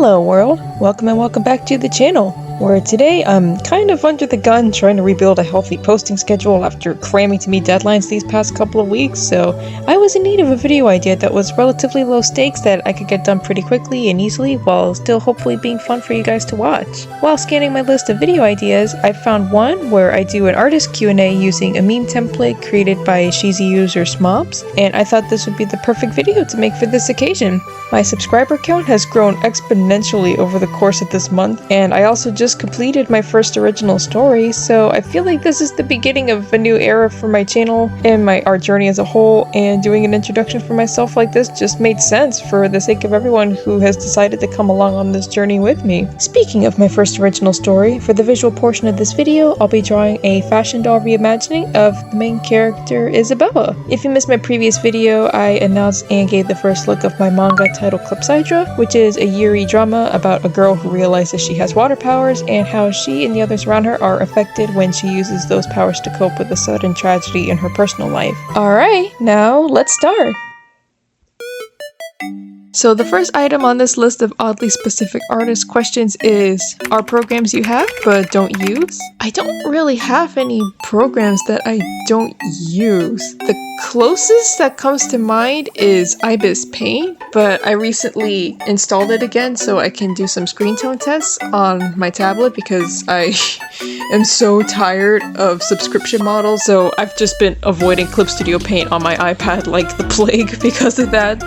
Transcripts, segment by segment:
Hello world, welcome and welcome back to the channel, where today I'm kind of under the gun trying to rebuild a healthy posting schedule after cramming to meet deadlines these past couple of weeks, so I was in need of a video idea that was relatively low stakes that I could get done pretty quickly and easily while still hopefully being fun for you guys to watch. While scanning my list of video ideas, I found one where I do an artist Q&A using a meme template created by 𝚖𝚊𝚒𝚘𝚎, and I thought this would be the perfect video to make for this occasion. My subscriber count has grown exponentially over the course of this month, and I also just completed my first original story, so I feel like this is the beginning of a new era for my channel and my art journey as a whole, and doing an introduction for myself like this just made sense for the sake of everyone who has decided to come along on this journey with me. Speaking of my first original story, for the visual portion of this video, I'll be drawing a fashion doll reimagining of the main character Isabella. If you missed my previous video, I announced and gave the first look of my manga titled 𝚖𝚒𝚒𝚑, which is a yuri drama about a girl who realizes she has water powers and how she and the others around her are affected when she uses those powers to cope with a sudden tragedy in her personal life. Alright, now let's start! So the first item on this list of oddly specific artist questions is, are programs you have but don't use? I don't really have any programs that I don't use. The closest that comes to mind is speedpaint, but I recently installed it again so I can do some screen tone tests on my tablet because I am so tired of subscription models, so I've just been avoiding Clip Studio Paint on my iPad like the plague because of that.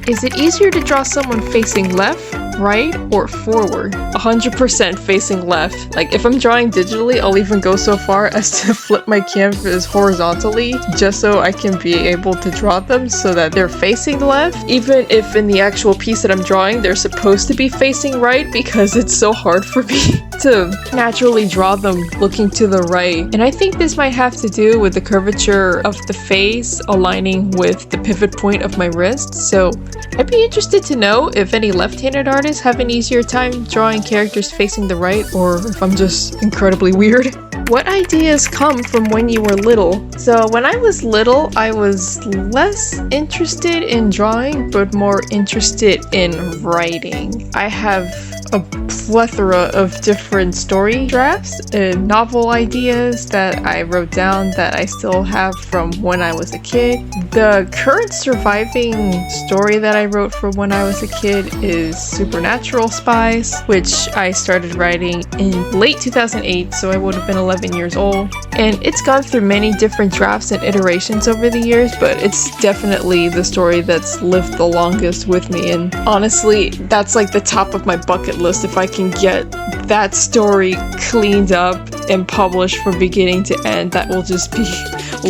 Is it easier to draw someone facing left, right, or forward? 100% facing left. Like, if I'm drawing digitally, I'll even go so far as to flip my canvas horizontally just so I can be able to draw them so that they're facing left, even if in the actual piece that I'm drawing they're supposed to be facing right, because it's so hard for me to naturally draw them looking to the right. And I think this might have to do with the curvature of the face aligning with the pivot point of my wrist, so I'd be interested to know if any left-handed artists have an easier time drawing characters facing the right, or if I'm just incredibly weird. What ideas come from when you were little? So when I was little, I was less interested in drawing, but more interested in writing. I have a plethora of different story drafts and novel ideas that I wrote down that I still have from when I was a kid. The current surviving story that I wrote from when I was a kid is Supernatural Spies, which I started writing in late 2008, so I would have been 11 years old. And it's gone through many different drafts and iterations over the years, but it's definitely the story that's lived the longest with me, and honestly, that's like the top of my bucket list. If I can get that story cleaned up and published from beginning to end, that will just be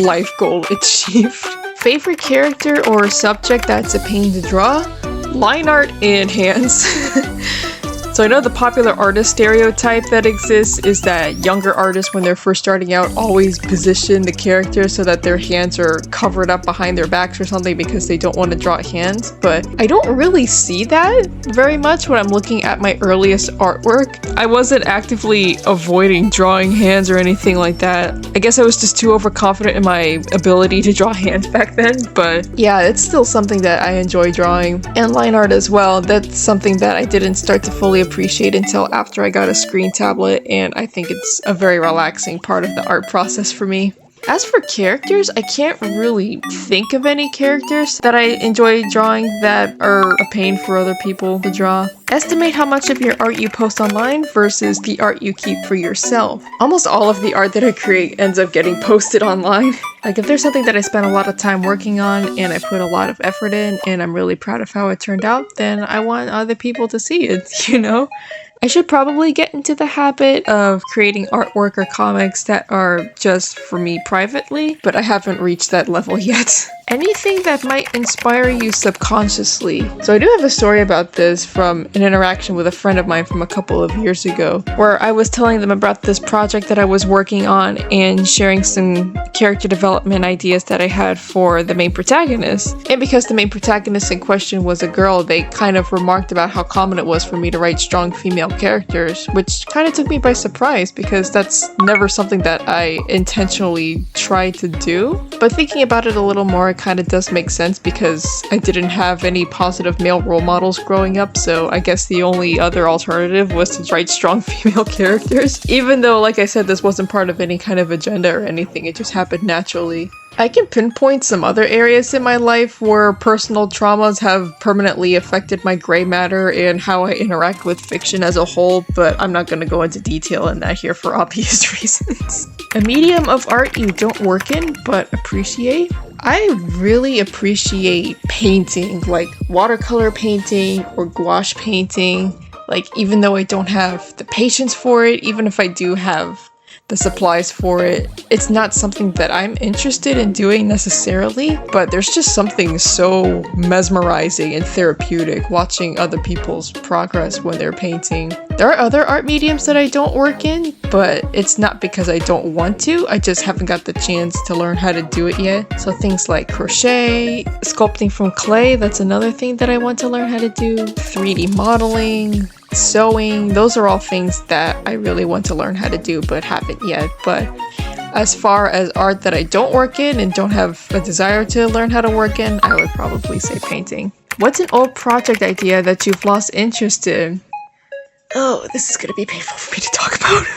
life goal achieved. Favorite character or subject that's a pain to draw? Line art and hands. So I know the popular artist stereotype that exists is that younger artists, when they're first starting out, always position the character so that their hands are covered up behind their backs or something because they don't want to draw hands, but I don't really see that very much when I'm looking at my earliest artwork. I wasn't actively avoiding drawing hands or anything like that. I guess I was just too overconfident in my ability to draw hands back then, but yeah, it's still something that I enjoy drawing. And line art as well, that's something that I didn't start to fully appreciate until after I got a screen tablet, and I think it's a very relaxing part of the art process for me. As for characters, I can't really think of any characters that I enjoy drawing that are a pain for other people to draw. Estimate how much of your art you post online versus the art you keep for yourself. Almost all of the art that I create ends up getting posted online. Like, if there's something that I spent a lot of time working on and I put a lot of effort in and I'm really proud of how it turned out, then I want other people to see it, you know? I should probably get into the habit of creating artwork or comics that are just for me privately, but I haven't reached that level yet. Anything that might inspire you subconsciously. So I do have a story about this from an interaction with a friend of mine from a couple of years ago, where I was telling them about this project that I was working on and sharing some character development ideas that I had for the main protagonist. And because the main protagonist in question was a girl, they kind of remarked about how common it was for me to write strong female characters, which kind of took me by surprise because that's never something that I intentionally try try to do. But thinking about it a little more, it kind of does make sense because I didn't have any positive male role models growing up, so I guess the only other alternative was to write strong female characters. Even though, like I said, this wasn't part of any kind of agenda or anything, it just happened naturally. I can pinpoint some other areas in my life where personal traumas have permanently affected my gray matter and how I interact with fiction as a whole, but I'm not going to go into detail in that here for obvious reasons. A medium of art you don't work in, but appreciate? I really appreciate painting, like watercolor painting or gouache painting. Like, even though I don't have the patience for it, even if I do have the supplies for it, it's not something that I'm interested in doing necessarily, but there's just something so mesmerizing and therapeutic watching other people's progress when they're painting. There are other art mediums that I don't work in, but it's not because I don't want to, I just haven't got the chance to learn how to do it yet. So things like crochet, sculpting from clay, that's another thing that I want to learn how to do, 3D modeling, sewing, those are all things that I really want to learn how to do but haven't yet. But as far as art that I don't work in and don't have a desire to learn how to work in, I would probably say painting. What's an old project idea that you've lost interest in? Oh, this is gonna be painful for me to talk about.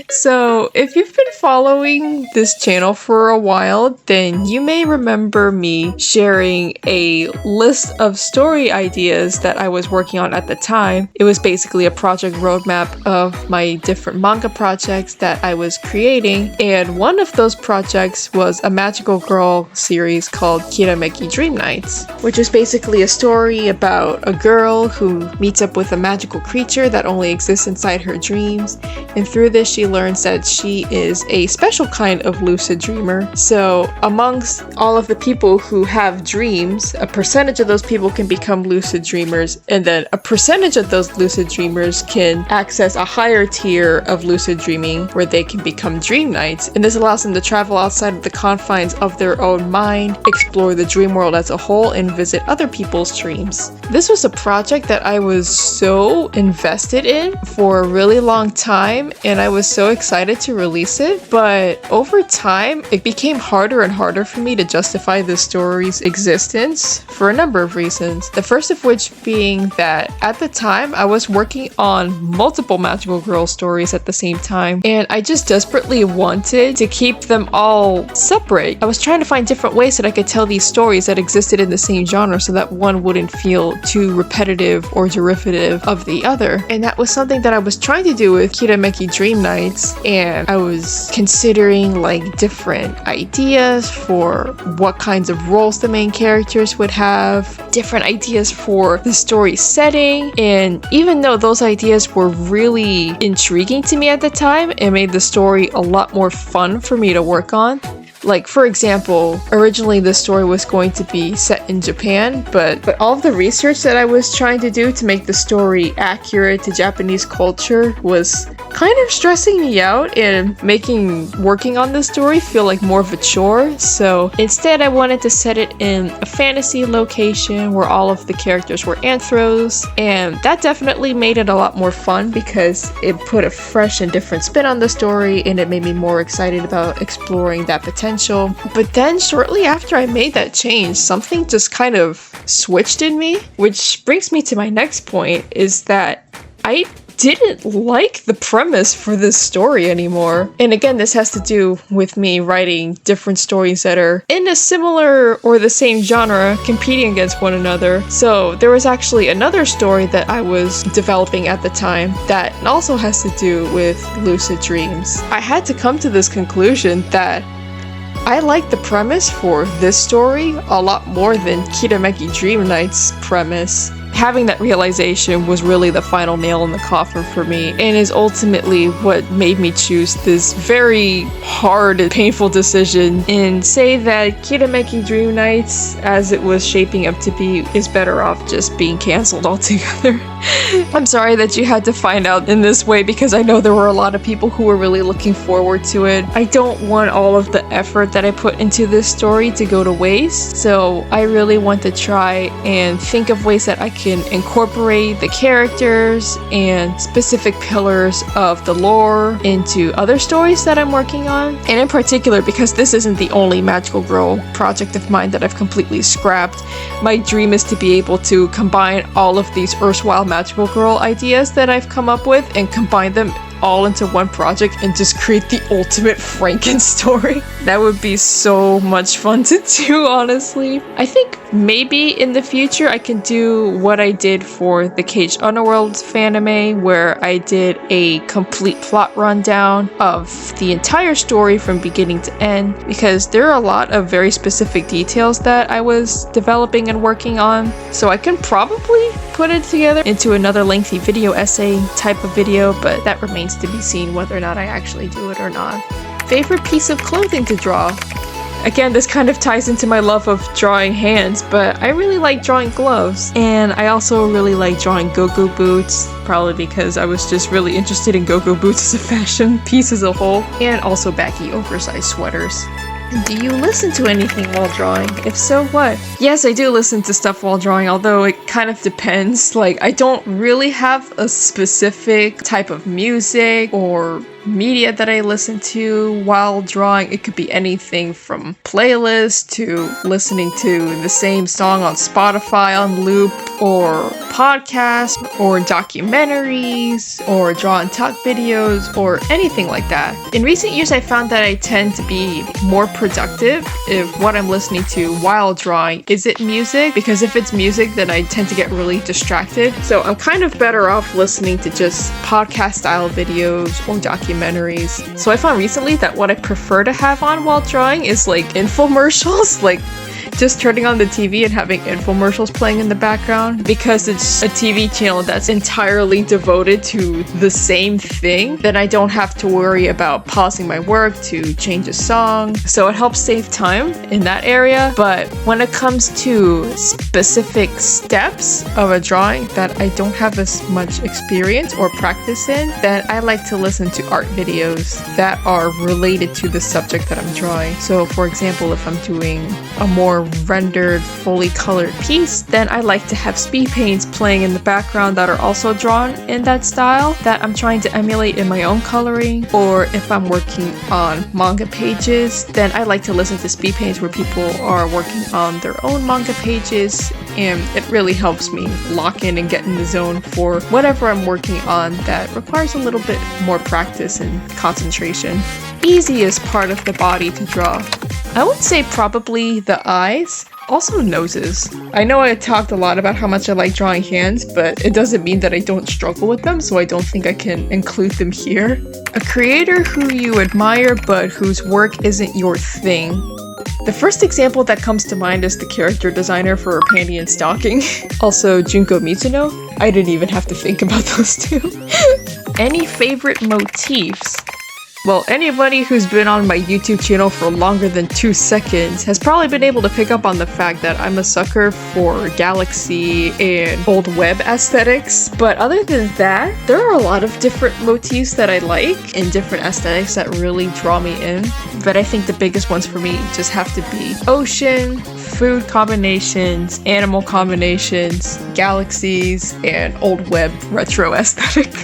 So if you've been following this channel for a while, then you may remember me sharing a list of story ideas that I was working on at the time. It was basically a project roadmap of my different manga projects that I was creating, and one of those projects was a magical girl series called 𝚖𝚒𝚒𝚕𝚙, which is basically a story about a girl who meets up with a magical creature that only exists inside her dreams, and through this she learns that she is a special kind of lucid dreamer. So amongst all of the people who have dreams, a percentage of those people can become lucid dreamers, and then a percentage of those lucid dreamers can access a higher tier of lucid dreaming where they can become dream knights, and this allows them to travel outside of the confines of their own mind, explore the dream world as a whole, and visit other people's dreams. This was a project that I was so invested in for a really long time, and I was so excited to release it, but over time it became harder and harder for me to justify the story's existence for a number of reasons. The first of which being that at the time I was working on multiple magical girl stories at the same time, and I just desperately wanted to keep them all separate. I was trying to find different ways that I could tell these stories that existed in the same genre so that one wouldn't feel too repetitive or derivative of the other, and that was something that I was trying to do with 𝚖𝚒𝚒𝚕𝚙, and I was considering like different ideas for what kinds of roles the main characters would have, different ideas for the story setting, and even though those ideas were really intriguing to me at the time, it made the story a lot more fun for me to work on. Like, for example, originally this story was going to be set in Japan, but all of the research that I was trying to do to make the story accurate to Japanese culture was kind of stressing me out and making working on this story feel like more of a chore. So instead I wanted to set it in a fantasy location where all of the characters were anthros, and that definitely made it a lot more fun because it put a fresh and different spin on the story, and it made me more excited about exploring that potential. But then shortly after I made that change, something just kind of switched in me, which brings me to my next point, is that I didn't like the premise for this story anymore. And again, this has to do with me writing different stories that are in a similar or the same genre competing against one another. So there was actually another story that I was developing at the time that also has to do with lucid dreams. I had to come to this conclusion that I like the premise for this story a lot more than 𝚖𝚒𝚒𝚕𝚙𝚑's premise. Having that realization was really the final nail in the coffin for me, and is ultimately what made me choose this very hard and painful decision and say that 𝚖𝚒𝚒𝚕𝚙, as it was shaping up to be, is better off just being cancelled altogether. I'm sorry that you had to find out in this way because I know there were a lot of people who were really looking forward to it. I don't want all of the effort that I put into this story to go to waste, so I really want to try and think of ways that I can incorporate the characters and specific pillars of the lore into other stories that I'm working on. And in particular, because this isn't the only Magical Girl project of mine that I've completely scrapped, my dream is to be able to combine all of these erstwhile Magical Girl ideas that I've come up with and combine them all into one project and just create the ultimate Franken story. That would be so much fun to do, honestly. I think maybe in the future I can do what I did for the Caged Underworld fanime, where I did a complete plot rundown of the entire story from beginning to end, because there are a lot of very specific details that I was developing and working on, so I can probably put it together into another lengthy video essay type of video, but that remains to be seen whether or not I actually do it or not. Favorite piece of clothing to draw? Again, this kind of ties into my love of drawing hands, but I really like drawing gloves, and I also really like drawing go-go boots, probably because I was just really interested in go-go boots as a fashion piece as a whole, and also baggy oversized sweaters. Do you listen to anything while drawing? If so, what? Yes, I do listen to stuff while drawing, although it kind of depends. Like, I don't really have a specific type of music or media that I listen to while drawing. It could be anything from playlists to listening to the same song on Spotify on loop, or podcasts, or documentaries, or draw and talk videos, or anything like that. In recent years, I found that I tend to be more productive if what I'm listening to while drawing isn't music, because if it's music, then I tend to get really distracted. So I'm kind of better off listening to just podcast style videos or documentaries. So I found recently that what I prefer to have on while drawing is like infomercials, like just turning on the TV and having infomercials playing in the background, because it's a TV channel that's entirely devoted to the same thing. Then I don't have to worry about pausing my work to change a song, so it helps save time in that area. But when it comes to specific steps of a drawing that I don't have as much experience or practice in, then I like to listen to art videos that are related to the subject that I'm drawing. So for example, if I'm doing a more rendered, fully colored piece, then I like to have speed paints playing in the background that are also drawn in that style that I'm trying to emulate in my own coloring. Or if I'm working on manga pages, then I like to listen to speed paints where people are working on their own manga pages, and it really helps me lock in and get in the zone for whatever I'm working on that requires a little bit more practice and concentration. Easiest part of the body to draw. I would say probably the eyes, also noses. I know I talked a lot about how much I like drawing hands, but it doesn't mean that I don't struggle with them, so I don't think I can include them here. A creator who you admire but whose work isn't your thing. The first example that comes to mind is the character designer for Panty and Stocking. Also Junko Mizuno. I didn't even have to think about those two. Any favorite motifs? Well, anybody who's been on my YouTube channel for longer than 2 seconds has probably been able to pick up on the fact that I'm a sucker for galaxy and old web aesthetics. But other than that, there are a lot of different motifs that I like and different aesthetics that really draw me in. But I think the biggest ones for me just have to be ocean, food combinations, animal combinations, galaxies, and old web retro aesthetic.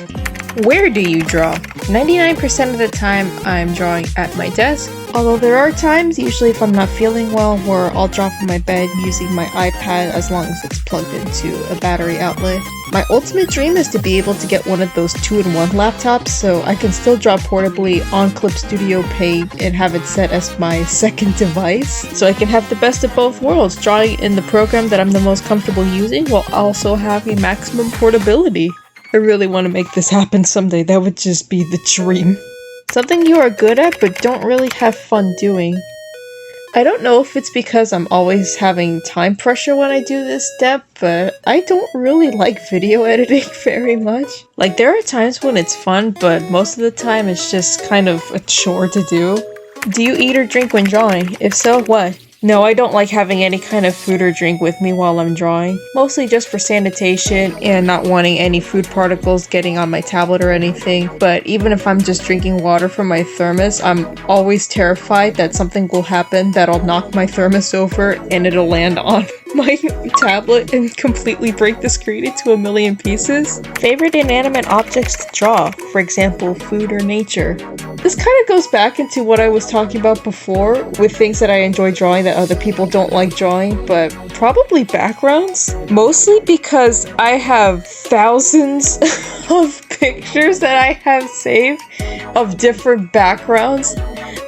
Where do you draw? 99% of the time, I'm drawing at my desk. Although there are times, usually if I'm not feeling well, where I'll draw from my bed using my iPad as long as it's plugged into a battery outlet. My ultimate dream is to be able to get one of those 2-in-1 laptops so I can still draw portably on Clip Studio Paint and have it set as my second device. So I can have the best of both worlds, drawing in the program that I'm the most comfortable using while also having maximum portability. I really want to make this happen someday. That would just be the dream. Something you are good at but don't really have fun doing. I don't know if it's because I'm always having time pressure when I do this step, but I don't really like video editing very much. Like, there are times when it's fun, but most of the time it's just kind of a chore to do. Do you eat or drink when drawing? If so, what? No, I don't like having any kind of food or drink with me while I'm drawing. Mostly just for sanitation and not wanting any food particles getting on my tablet or anything. But even if I'm just drinking water from my thermos, I'm always terrified that something will happen that'll knock my thermos over and it'll land on my tablet and completely break the screen into a million pieces. Favorite inanimate objects to draw, for example, food or nature. This kind of goes back into what I was talking about before with things that I enjoy drawing that other people don't like drawing, but probably backgrounds. Mostly because I have thousands of pictures that I have saved of different backgrounds.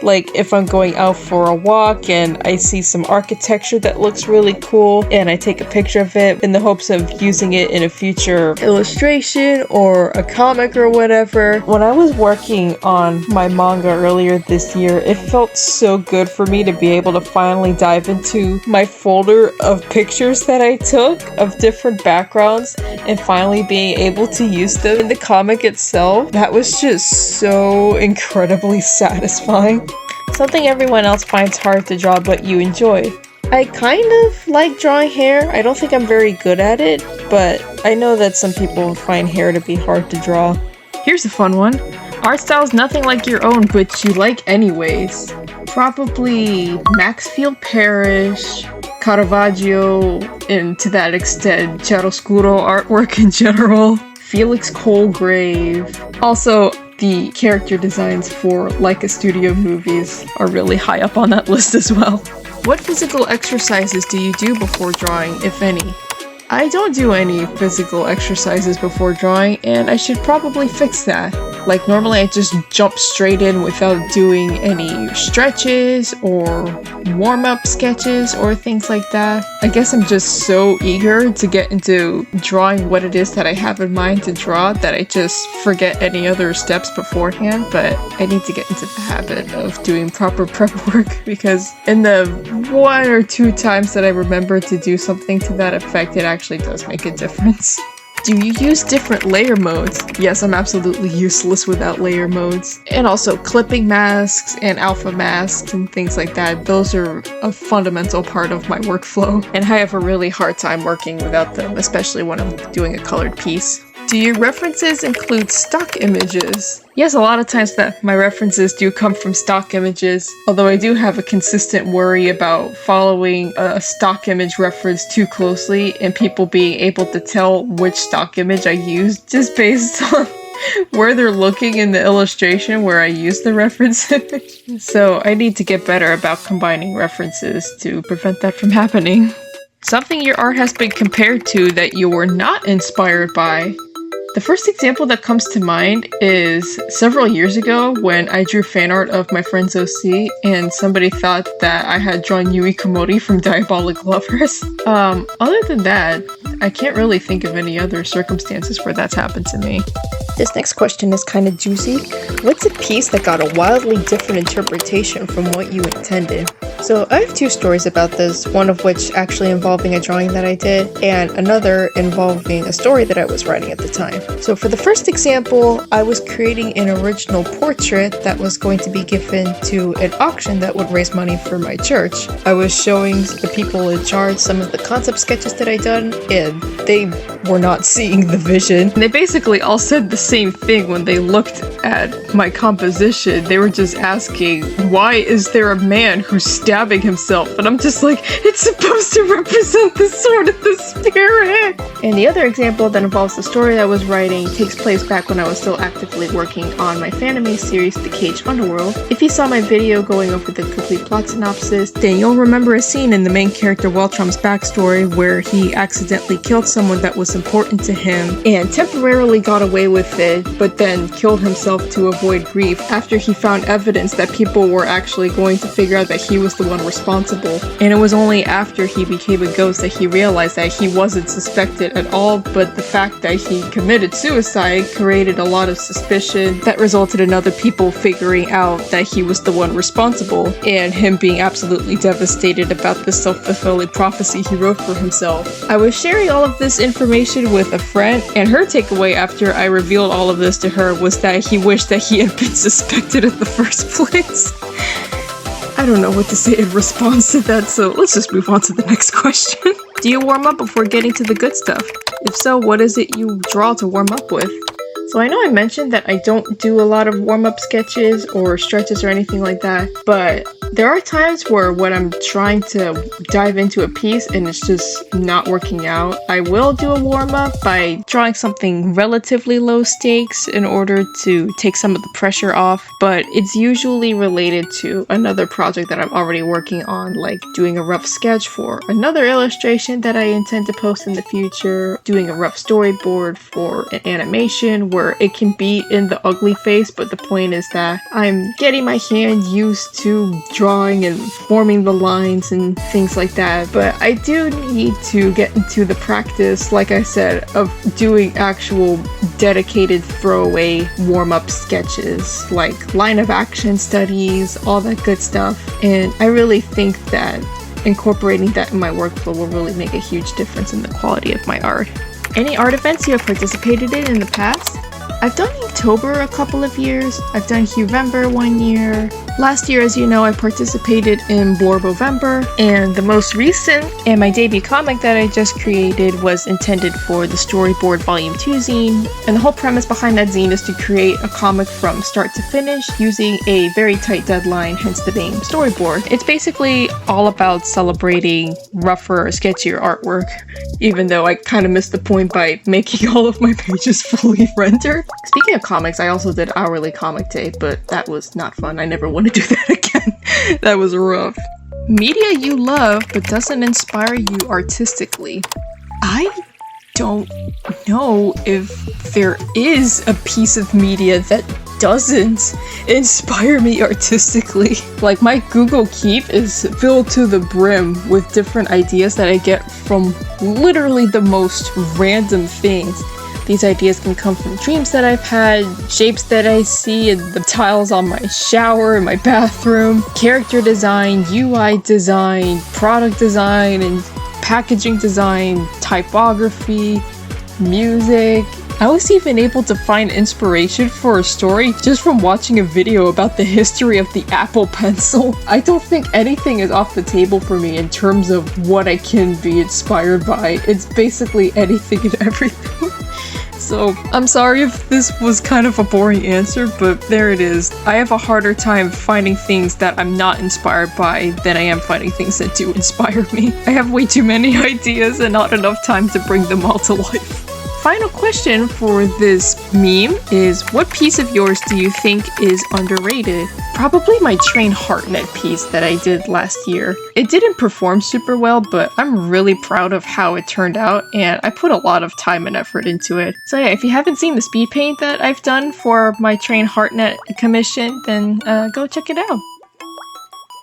Like if I'm going out for a walk and I see some architecture that looks really cool and I take a picture of it in the hopes of using it in a future illustration or a comic or whatever. When I was working on my manga earlier this year, it felt so good for me to be able to finally dive into my folder of pictures that I took of different backgrounds and finally being able to use them in the comic itself. That was just so incredibly satisfying. Something everyone else finds hard to draw but you enjoy. I kind of like drawing hair. I don't think I'm very good at it, but I know that some people find hair to be hard to draw. Here's a fun one. Art style's nothing like your own, but you like anyways. Probably Maxfield Parrish, Caravaggio, and to that extent, chiaroscuro artwork in general. Felix Colgrave. Also, the character designs for Leica Studio movies are really high up on that list as well. What physical exercises do you do before drawing, if any? I don't do any physical exercises before drawing, and I should probably fix that. Like normally I just jump straight in without doing any stretches or warm-up sketches or things like that. I guess I'm just so eager to get into drawing what it is that I have in mind to draw that I just forget any other steps beforehand, but I need to get into the habit of doing proper prep work because in the 1 or 2 times that I remember to do something to that effect, it actually does make a difference. Do you use different layer modes? Yes, I'm absolutely useless without layer modes. And also clipping masks and alpha masks and things like that. Those are a fundamental part of my workflow. And I have a really hard time working without them, especially when I'm doing a colored piece. Do your references include stock images? Yes, a lot of times that my references do come from stock images, although I do have a consistent worry about following a stock image reference too closely and people being able to tell which stock image I used just based on where they're looking in the illustration where I use the reference image. So I need to get better about combining references to prevent that from happening. Something your art has been compared to that you were not inspired by. The first example that comes to mind is several years ago when I drew fan art of my friend's OC and somebody thought that I had drawn Yui Komori from Diabolik Lovers. Other than that, I can't really think of any other circumstances where that's happened to me. This next question is kind of juicy. What's a piece that got a wildly different interpretation from what you intended? So I have 2 stories about this, one of which actually involving a drawing that I did, and another involving a story that I was writing at the time. So for the first example, I was creating an original portrait that was going to be given to an auction that would raise money for my church. I was showing the people in charge some of the concept sketches that I'd done, and they were not seeing the vision. And they basically all said the same thing when they looked at my composition. They were just asking, why is there a man who's stabbing himself? And I'm just like, it's supposed to represent the sword of the spirit! And the other example that involves the story I was writing takes place back when I was still actively working on my fananime series, The Cage Underworld. If you saw my video going over the complete plot synopsis, then you'll remember a scene in the main character Weltrum's backstory where he accidentally killed someone that was important to him and temporarily got away with it, but then killed himself to avoid grief after he found evidence that people were actually going to figure out that he was the one responsible. And it was only after he became a ghost that he realized that he wasn't suspected at all, but the fact that he committed suicide created a lot of suspicion that resulted in other people figuring out that he was the one responsible, and him being absolutely devastated about the self-fulfilling prophecy he wrote for himself. I was sharing all of this information with a friend, and her takeaway after I revealed all of this to her was that he wished that he had been suspected in the first place. I don't know what to say in response to that, so let's just move on to the next question. Do you warm up before getting to the good stuff? If so, what is it you draw to warm up with? So I know I mentioned that I don't do a lot of warm-up sketches or stretches or anything like that, but there are times where when I'm trying to dive into a piece and it's just not working out, I will do a warm-up by drawing something relatively low stakes in order to take some of the pressure off, but it's usually related to another project that I'm already working on, like doing a rough sketch for another illustration that I intend to post in the future, doing a rough storyboard for an animation where it can be in the ugly face, but the point is that I'm getting my hand used to drawing and forming the lines and things like that. But I do need to get into the practice, like I said, of doing actual dedicated throwaway warm-up sketches, like line of action studies, all that good stuff. And I really think that incorporating that in my workflow will really make a huge difference in the quality of my art. Any art events you have participated in the past? I've done Inktober a couple of years, I've done Hovember 1 year. Last year, as you know, I participated in Blorbovember, and the most recent and my debut comic that I just created was intended for the Storyboard Volume 2 zine, and the whole premise behind that zine is to create a comic from start to finish using a very tight deadline, hence the name Storyboard. It's basically all about celebrating rougher, sketchier artwork, even though I kind of missed the point by making all of my pages fully rendered. Speaking of comics, I also did Hourly Comic Day, but that was not fun. I never want to do that again. That was rough. Media you love but doesn't inspire you artistically. I don't know if there is a piece of media that doesn't inspire me artistically. Like, my Google Keep is filled to the brim with different ideas that I get from literally the most random things. These ideas can come from dreams that I've had, shapes that I see in the tiles on my shower, in my bathroom, character design, UI design, product design, and packaging design, typography, music. I was even able to find inspiration for a story just from watching a video about the history of the Apple Pencil. I don't think anything is off the table for me in terms of what I can be inspired by. It's basically anything and everything. So, I'm sorry if this was kind of a boring answer, but there it is. I have a harder time finding things that I'm not inspired by than I am finding things that do inspire me. I have way too many ideas and not enough time to bring them all to life. Final question for this meme is, what piece of yours do you think is underrated? Probably my 𝚢𝚘𝚏 piece that I did last year. It didn't perform super well, but I'm really proud of how it turned out, and I put a lot of time and effort into it. So yeah, if you haven't seen the speed paint that I've done for my 𝚢𝚘𝚏 commission, then go check it out.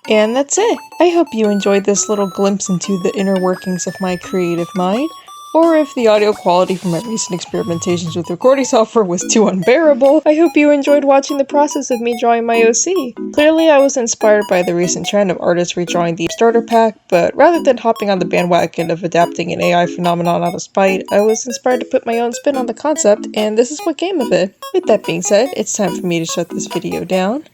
And that's it. I hope you enjoyed this little glimpse into the inner workings of my creative mind. Or if the audio quality from my recent experimentations with recording software was too unbearable, I hope you enjoyed watching the process of me drawing my OC. Clearly I was inspired by the recent trend of artists redrawing the starter pack, but rather than hopping on the bandwagon of adapting an AI phenomenon out of spite, I was inspired to put my own spin on the concept, and this is what came of it. With that being said, it's time for me to shut this video down.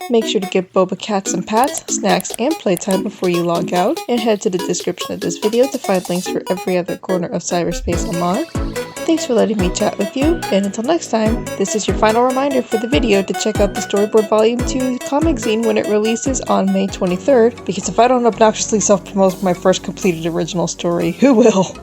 Make sure to give Boba Cat some pats, snacks, and playtime before you log out, and head to the description of this video to find links for every other corner of cyberspace I'm on. Thanks for letting me chat with you, and until next time, this is your final reminder for the video to check out the Storyboard Volume 2 comic zine when it releases on May 23rd, because if I don't obnoxiously self-promote my first completed original story, who will?